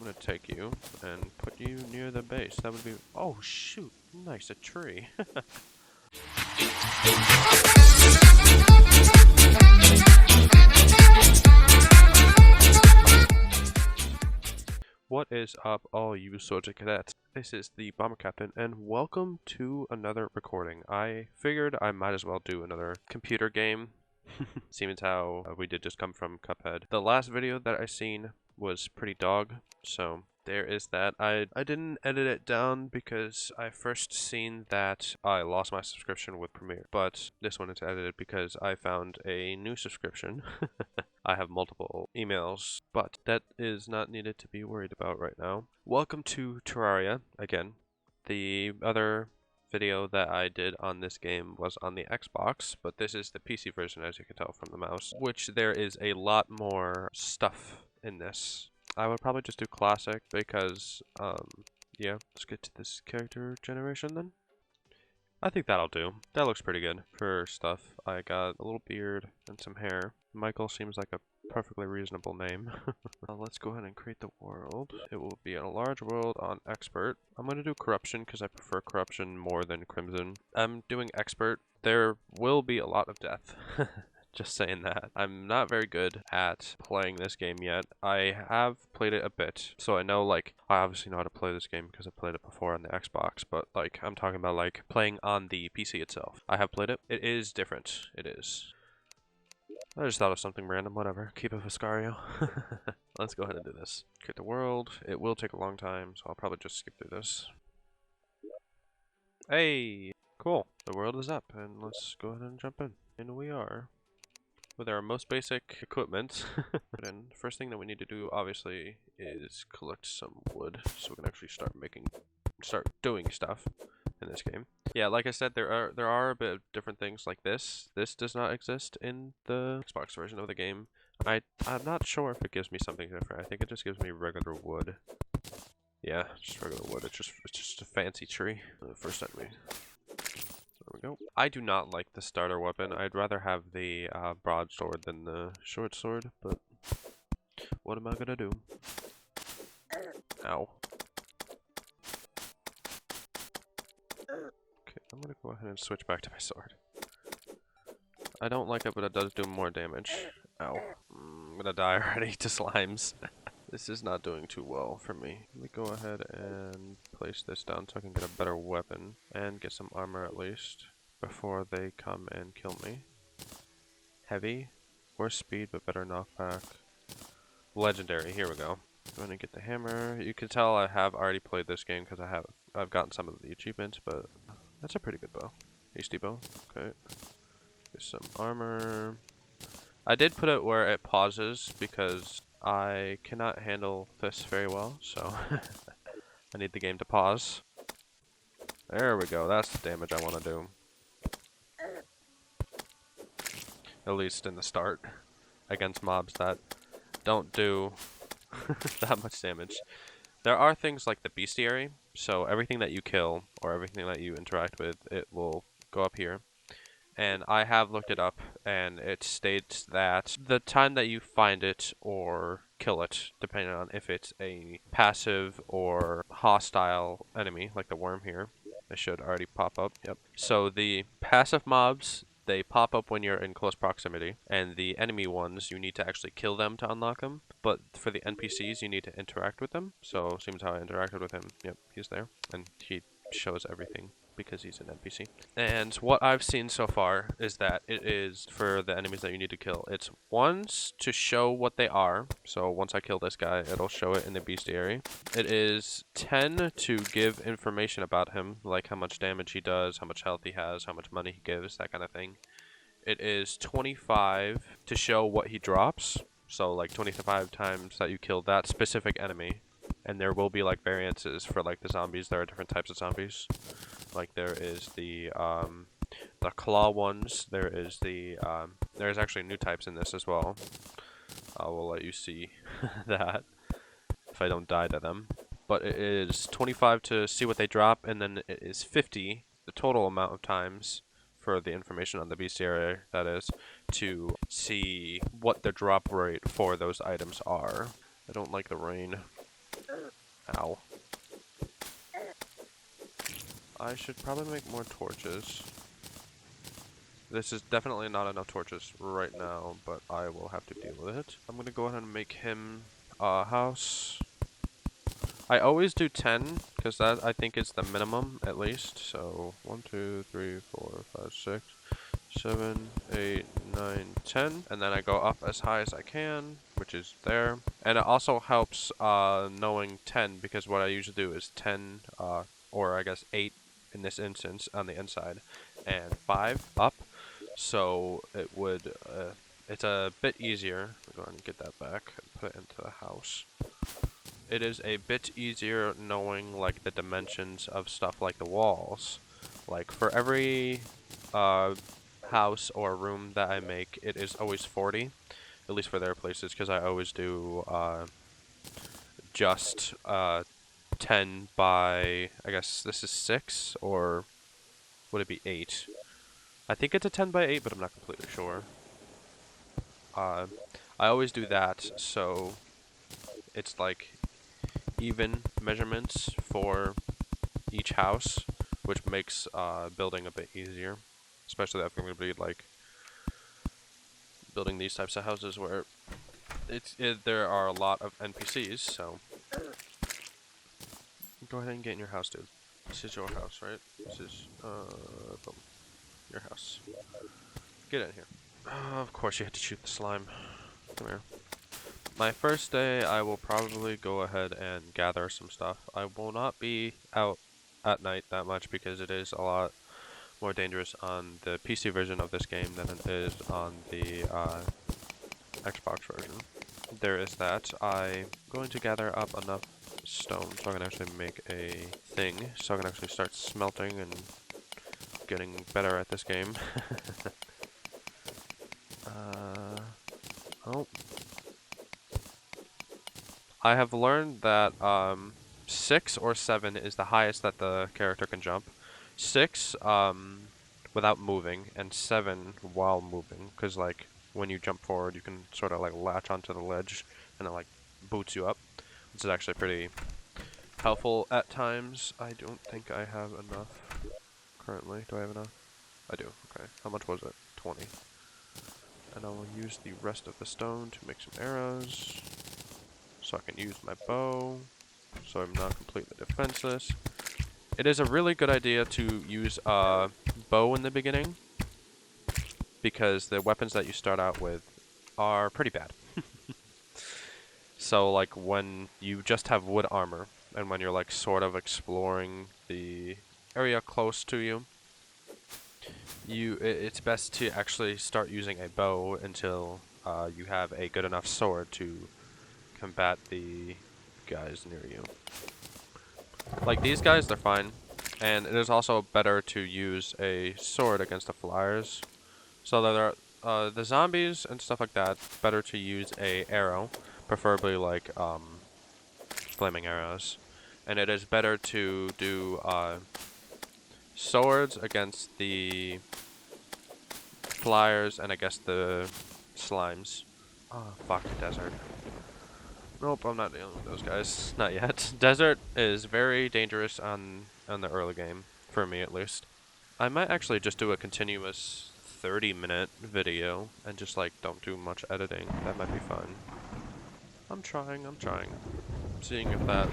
gonna take you and put you near the base. That would be... Oh, shoot. Nice, a tree. What is up, all you soldier cadets? This is the Bomber Captain, and welcome to another recording. I figured I might as well do another computer game, seeing as how we did just come from Cuphead. The last video that I seen was pretty dog, so there is that. I didn't edit it down because I first seen that I lost my subscription with Premiere, but this one is edited because I found a new subscription. I have multiple emails, but that is not needed to be worried about right now. Welcome to Terraria again. The other video that I did on this game was on the Xbox, but this is the PC version, as you can tell from the mouse, which there is a lot more stuff in this. I would probably just do classic because, yeah, let's get to this character generation then. I think that'll do. That looks pretty good for stuff. I got a little beard and some hair. Michael seems like a perfectly reasonable name. Let's go ahead and create the world. It will be a large world on expert. I'm going to do corruption because I prefer corruption more than crimson. I'm doing expert. There will be a lot of death. Just saying that. I'm not very good at playing this game yet. I have played it a bit, so I know, like, I obviously know how to play this game because I played it before on the Xbox, but, like, I'm talking about, like, playing on the PC itself. I have played it. It is different. It is. I just thought of something random, whatever. Keep it Viscario. Let's go ahead and do this. Create the world. It will take a long time, so I'll probably just skip through this. Hey! Cool. The world is up, and let's go ahead and jump in. And we are. With our most basic equipment. And first thing that we need to do, obviously, is collect some wood, so we can actually start doing stuff in this game. Yeah, like I said, there are a bit of different things like this. This does not exist in the Xbox version of the game. I'm not sure if it gives me something different. I think it just gives me regular wood. Yeah, just regular wood. It's just a fancy tree. The first enemy. There we go. I do not like the starter weapon. I'd rather have the broadsword than the short sword, but what am I gonna do? Ow. Okay, I'm gonna go ahead and switch back to my sword. I don't like it, but it does do more damage. Ow. I'm gonna die already to slimes. This is not doing too well for me. Let me go ahead and place this down so I can get a better weapon and get some armor at least before they come and kill me. Heavy, worse speed but better knockback. Legendary, here we go. Going to get the hammer. You can tell I have already played this game because I've gotten some of the achievements, but that's a pretty good bow. HD bow. Okay. Get some armor. I did put it where it pauses because I cannot handle this very well, so I need the game to pause. There we go, that's the damage I want to do. At least in the start, against mobs that don't do that much damage. There are things like the bestiary, so everything that you kill, or everything that you interact with, it will go up here. And I have looked it up, and it states that the time that you find it or kill it, depending on if it's a passive or hostile enemy, like the worm here, it should already pop up. Yep. So the passive mobs, they pop up when you're in close proximity, and the enemy ones, you need to actually kill them to unlock them. But for the NPCs, you need to interact with them. So seems how I interacted with him. Yep, he's there, and he shows everything because he's an NPC. And what I've seen so far is that it is, for the enemies that you need to kill, it's once to show what they are. So once I kill this guy, it'll show it in the bestiary. It is 10 to give information about him, like how much damage he does, how much health he has, how much money he gives, that kind of thing. It is 25 to show what he drops. So like 25 times that you kill that specific enemy. And there will be like variances for like the zombies. There are different types of zombies. Like there is the claw ones. There is the there's actually new types in this as well. I will let you see that if I don't die to them. But it is 25 to see what they drop, and then it is 50 the total amount of times for the information on the bestiary, that is, to see what the drop rate for those items are. I don't like the rain. Ow. I should probably make more torches. This is definitely not enough torches right now, but I will have to deal with it. I'm gonna go ahead and make him a house. I always do 10, because that I think is the minimum, at least. So, 1, 2, 3, 4, 5, 6, 7, 8, 9, 10. And then I go up as high as I can, which is there. And it also helps knowing 10, because what I usually do is 10, or I guess 8 in this instance, on the inside, and 5 up. So it would, it's a bit easier. Go ahead and get that back and put it into the house. It is a bit easier knowing like the dimensions of stuff like the walls. Like for every house or room that I make, it is always 40, at least for their places, because I always do just 10 by, I guess this is 6, or would it be 8? I think it's a 10 by 8, but I'm not completely sure. I always do that, so it's like even measurements for each house, which makes building a bit easier, especially if I'm going to be like building these types of houses where there are a lot of NPCs. So go ahead and get in your house, dude. This is your house, right? This is boom, your house. Get in here. Of course you had to shoot the slime. Come here. My first day, I will probably go ahead and gather some stuff. I will not be out at night that much because it is a lot more dangerous on the PC version of this game than it is on the Xbox version. There is that. I'm going to gather up enough stone so I can actually make a thing, so I can actually start smelting and getting better at this game. Oh. I have learned that 6 or 7 is the highest that the character can jump. 6 without moving, and 7 while moving. Because like when you jump forward, you can sort of like latch onto the ledge, and it like boots you up, which is actually pretty helpful at times. I don't think I have enough currently. Do I have enough? I do. Okay. How much was it? 20. And I will use the rest of the stone to make some arrows, so I can use my bow, so I'm not completely defenseless. It is a really good idea to use a bow in the beginning, because the weapons that you start out with are pretty bad. So like when you just have wood armor, and when you're like sort of exploring the area close to you, it's best to actually start using a bow until you have a good enough sword to combat the guys near you. Like these guys, they're fine, and it is also better to use a sword against the flyers. So that there are the zombies and stuff like that, better to use a arrow, preferably like flaming arrows, and it is better to do swords against the flyers and I guess the slimes. Oh fuck, desert. Nope, I'm not dealing with those guys. Not yet. Desert is very dangerous on the early game, for me at least. I might actually just do a continuous 30-minute video and just like don't do much editing. That might be fun. I'm trying. Seeing if that,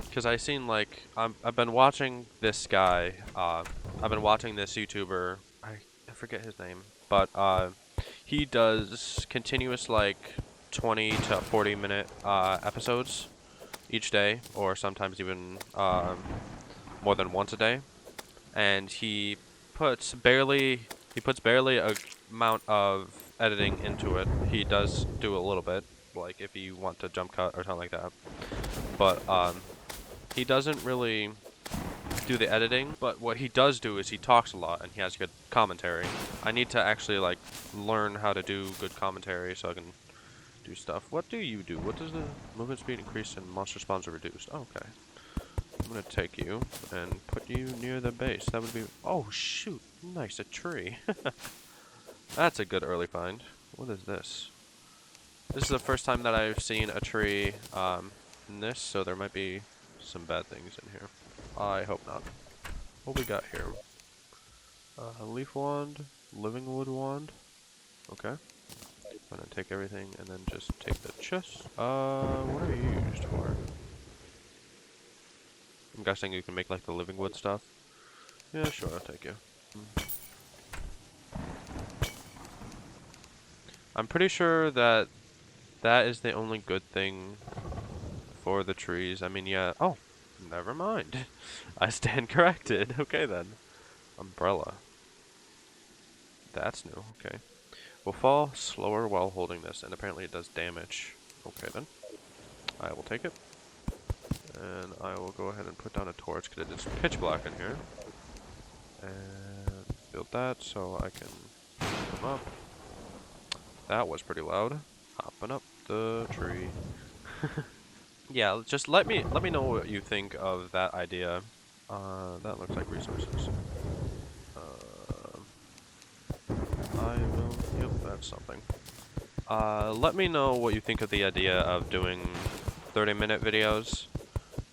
because I seen like I've been watching this guy. I've been watching this YouTuber. I forget his name, but he does continuous like 20 to 40-minute episodes each day, or sometimes even more than once a day, and he puts barely a amount of editing into it. He does do a little bit, like if you want to jump cut or something like that, but he doesn't really do the editing. But what he does do is he talks a lot and he has good commentary. I need to actually like learn how to do good commentary so I can do stuff. What do you do? What does the movement speed increase and monster spawns are reduced? Oh, okay. I'm gonna take you and put you near the base. That would be... Oh, shoot. Nice, a tree. That's a good early find. What is this? This is the first time that I've seen a tree in this, so there might be some bad things in here. I hope not. What we got here? A leaf wand, living wood wand. Okay. I'm gonna take everything and then just take the chest. What are you used for? I'm guessing you can make like the living wood stuff. Yeah, sure, I'll take you. I'm pretty sure that that is the only good thing for the trees. I mean, yeah. Oh, never mind. I stand corrected. Okay then. Umbrella. That's new. Okay. Will fall slower while holding this, and apparently it does damage. Okay then. I will take it. And I will go ahead and put down a torch because it is pitch black in here. And build that so I can put them up. That was pretty loud. Hopping up the tree. Yeah, just let me know what you think of that idea. That looks like resources. I will. Yep, that's something. Let me know what you think of the idea of doing 30-minute videos.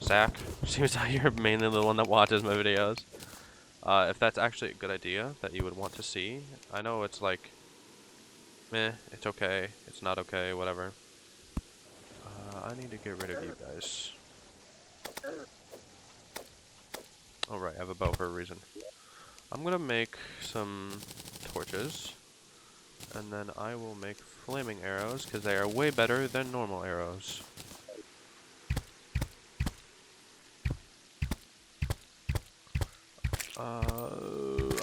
Zach, seems like you're mainly the one that watches my videos. If that's actually a good idea that you would want to see. I know it's like, meh, it's okay, it's not okay, whatever. I need to get rid of you guys. Alright, I have a bow for a reason. I'm gonna make some torches. And then I will make flaming arrows, because they are way better than normal arrows.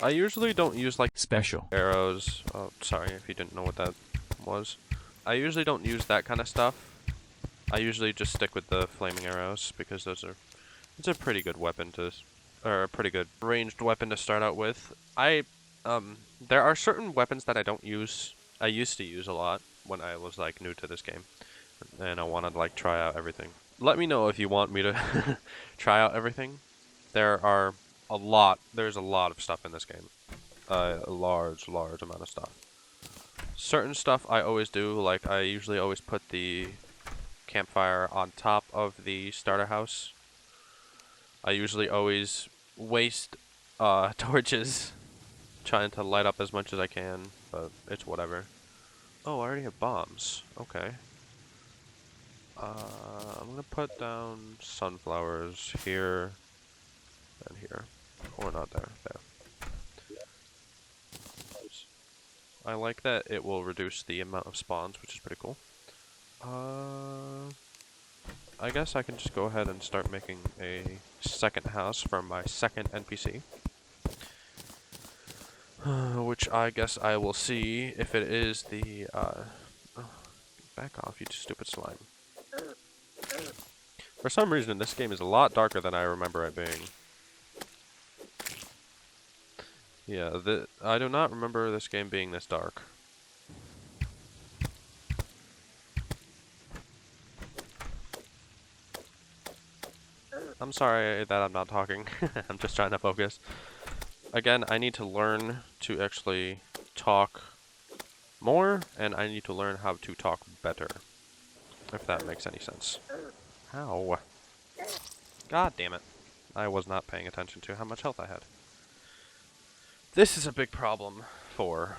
I usually don't use like special arrows. Oh, sorry if you didn't know what that was. I usually don't use that kind of stuff. I usually just stick with the flaming arrows because it's a pretty good weapon or a pretty good ranged weapon to start out with. There are certain weapons that I don't use. I used to use a lot when I was like new to this game, and I wanted to like try out everything. Let me know if you want me to try out everything. There's a lot of stuff in this game. A large amount of stuff. Certain stuff I always do, like I usually always put the campfire on top of the starter house. I usually always waste torches trying to light up as much as I can, but it's whatever. Oh, I already have bombs. Okay. I'm gonna put down sunflowers here and here. Or not there. There. I like that it will reduce the amount of spawns, which is pretty cool. I guess I can just go ahead and start making a second house for my second NPC. Which I guess I will see if it is the, oh, back off, you stupid slime. For some reason, this game is a lot darker than I remember it being. Yeah, I do not remember this game being this dark. I'm sorry that I'm not talking. I'm just trying to focus. Again, I need to learn to actually talk more, and I need to learn how to talk better. If that makes any sense. Ow. God damn it. I was not paying attention to how much health I had. This is a big problem for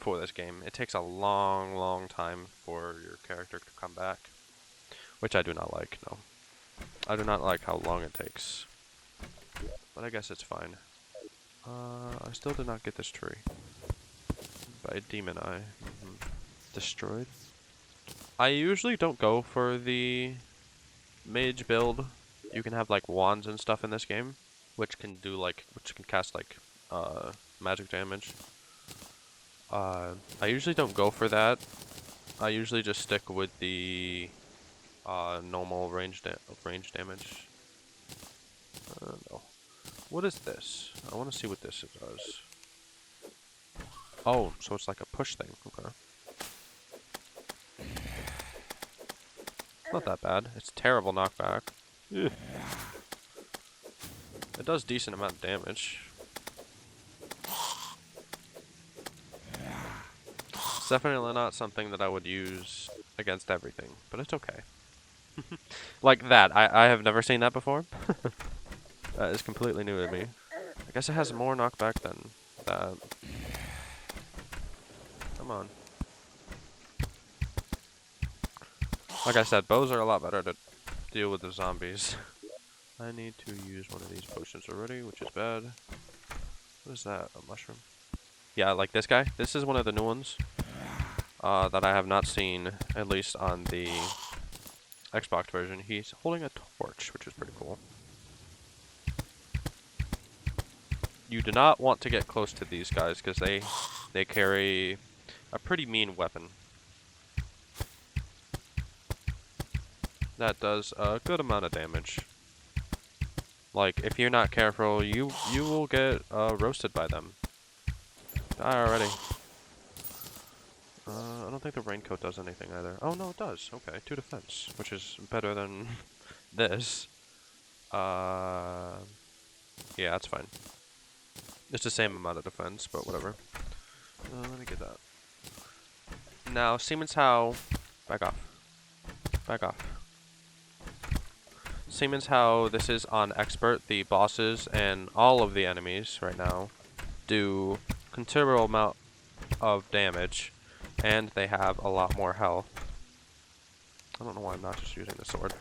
this game. It takes a long time for your character to come back. Which I do not like, no. I do not like how long it takes. But I guess it's fine. I still did not get this tree. By Demon Eye. Destroyed. I usually don't go for the mage build. You can have like wands and stuff in this game, which can cast like magic damage. I usually don't go for that. I usually just stick with the normal range damage. No. What is this? I want to see what this does. Oh, so it's like a push thing. Okay. Not that bad. It's terrible knockback. Ugh. It does decent amount of damage. It's definitely not something that I would use against everything, but it's okay. Like that. I have never seen that before. That is completely new to me. I guess it has more knockback than that. Come on. Like I said, bows are a lot better to deal with the zombies. I need to use one of these potions already, which is bad. What is that? A mushroom? Yeah, like this guy. This is one of the new ones that I have not seen, at least on the Xbox version. He's holding a torch, which is pretty cool. You do not want to get close to these guys because they carry a pretty mean weapon. That does a good amount of damage. Like, if you're not careful, you will get roasted by them. Die already. I don't think the raincoat does anything either. Oh, no, it does. Okay, 2 defense, which is better than this. Yeah, that's fine. It's the same amount of defense, but whatever. Let me get that. Now, Siemens How... Back off. Back off. Siemens How this is on Expert. The bosses and all of the enemies right now do considerable amount of damage, and they have a lot more health. I don't know why I'm not just using the sword.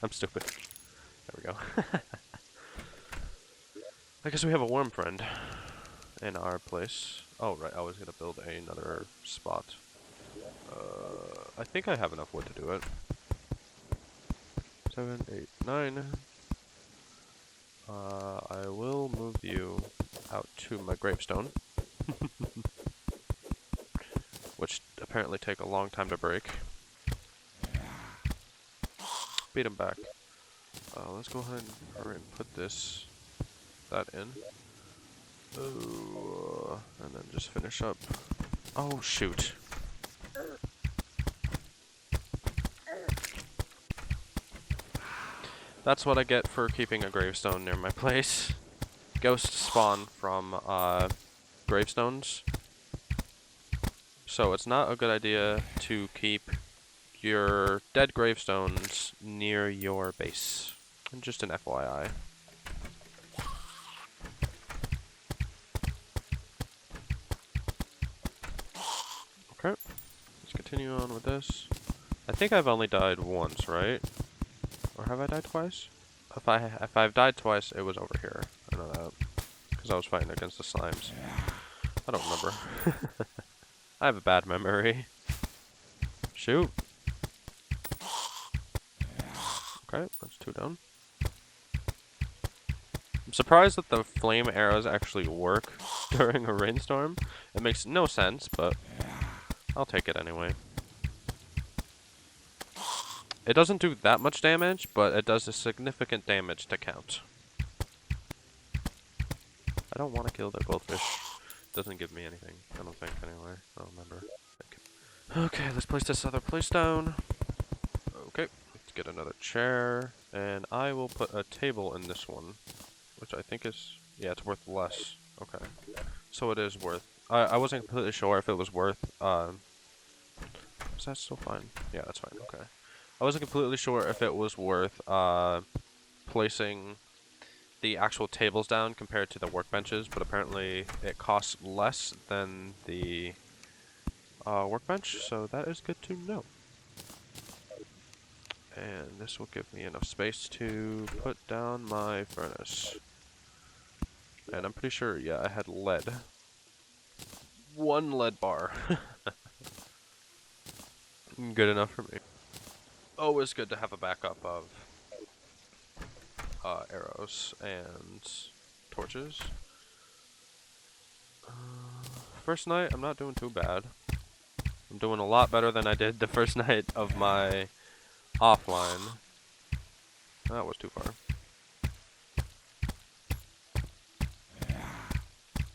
I'm stupid. There we go. I guess we have a worm friend in our place. Oh, right. I was going to build another spot. I think I have enough wood to do it. 7, 8, 9. I will move you out to my gravestone. Which apparently take a long time to break. Beat him back. Let's go ahead and put that in. Oh, and then just finish up. Oh, shoot. That's what I get for keeping a gravestone near my place. Ghosts spawn from gravestones. So it's not a good idea to keep your dead gravestones near your base. And just an FYI. Okay, let's continue on with this. I think I've only died once, right? Or have I died twice? If I've died twice, it was over here. I know that. Because I was fighting against the slimes. I don't remember. I have a bad memory. Shoot. Okay, that's 2 down. I'm surprised that the flame arrows actually work during a rainstorm. It makes no sense, but I'll take it anyway. It doesn't do that much damage, but it does a significant damage to count. I don't want to kill the goldfish. It doesn't give me anything, I don't think, anyway. I don't remember. Okay, let's place this other place down. Okay, let's get another chair. And I will put a table in this one, which I think is... yeah, it's worth less. Okay. So it is worth... I wasn't completely sure if it was worth... is that still fine? Yeah, that's fine, okay. I wasn't completely sure if it was worth placing the actual tables down compared to the workbenches, but apparently it costs less than the workbench, so that is good to know. And this will give me enough space to put down my furnace. And I'm pretty sure, yeah, I had lead. 1 lead bar. Good enough for me. Always good to have a backup of arrows and torches. First night, I'm not doing too bad. I'm doing a lot better than I did the first night of my offline. That was too far.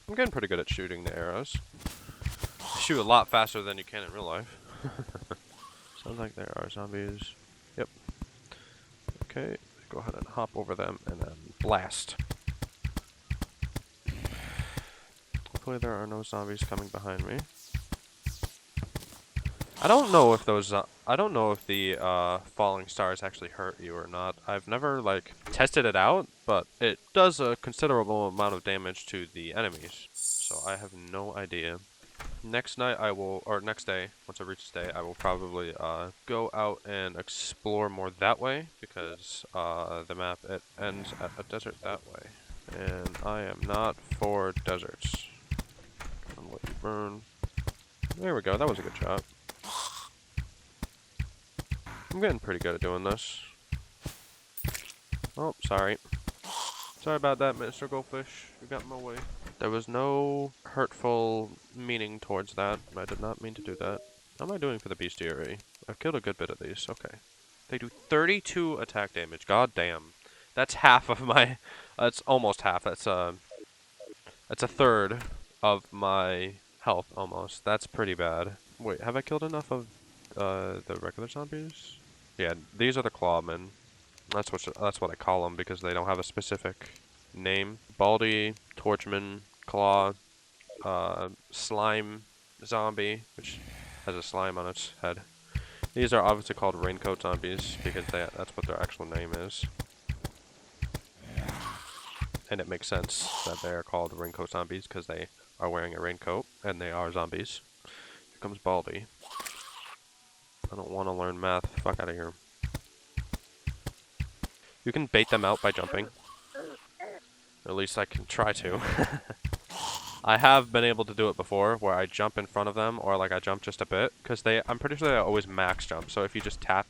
I'm getting pretty good at shooting the arrows. I shoot a lot faster than you can in real life. Sounds like there are zombies. Yep. Okay, go ahead and hop over them and then blast. Hopefully there are no zombies coming behind me. I don't know if those, I don't know if the falling stars actually hurt you or not. I've never, like, tested it out, but it does a considerable amount of damage to the enemies. So I have no idea. Next night I will, or next day, once I reach this day, I will probably go out and explore more that way, because the map, it ends at a desert that way. And I am not for deserts. I'll let you burn. There we go, that was a good shot. I'm getting pretty good at doing this. Oh, sorry. Sorry about that, Mr. Goldfish. You got in my way. There was no hurtful meaning towards that. I did not mean to do that. How am I doing for the bestiary? I've killed a good bit of these. Okay. They do 32 attack damage. God damn. That's half of my... That's almost half. That's a third of my health, almost. That's pretty bad. Wait, have I killed enough of the regular zombies? Yeah, these are the clawmen. That's what I call them because they don't have a specific name. Baldy, Torchman, Claw, Slime Zombie, which has a slime on its head. These are obviously called Raincoat Zombies because that's what their actual name is. And it makes sense that they are called Raincoat Zombies because they are wearing a raincoat and they are zombies. Here comes Baldy. I don't want to learn math. Fuck out of here. You can bait them out by jumping. Or at least I can try to. I have been able to do it before, where I jump in front of them, or like I jump just a bit, because I'm pretty sure they always max jump. So if you just tap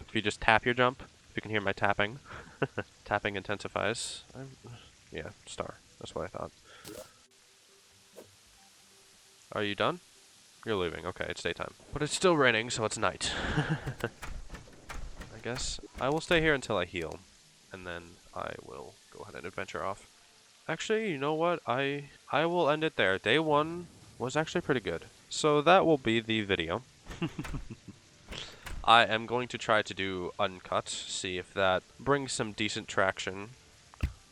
your jump, if you can hear my tapping, tapping intensifies. Yeah, star. That's what I thought. Are you done? You're leaving. Okay, it's daytime, but it's still raining, so it's night. I guess I will stay here until I heal, and then I will go ahead and adventure off. Actually, you know what? I will end it there. Day 1 was actually pretty good. So that will be the video. I am going to try to do uncut, see if that brings some decent traction.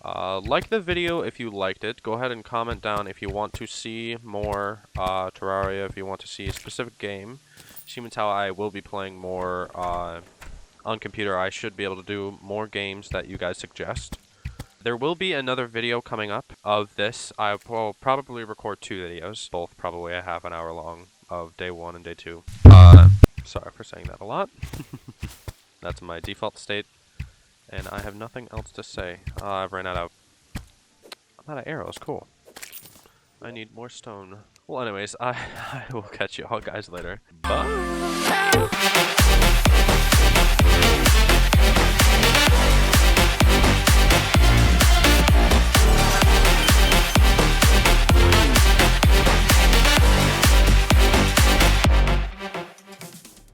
Like the video if you liked it. Go ahead and comment down if you want to see more Terraria, if you want to see a specific game. Seeing as how I will be playing more on computer, I should be able to do more games that you guys suggest. There will be another video coming up of this. I will probably record 2 videos, both probably a half an hour long, of day 1 and day 2. Sorry for saying that a lot. That's my default state, and I have nothing else to say. I've ran I'm out of arrows, cool. I need more stone. Well, anyways, I will catch you all guys later. Bye!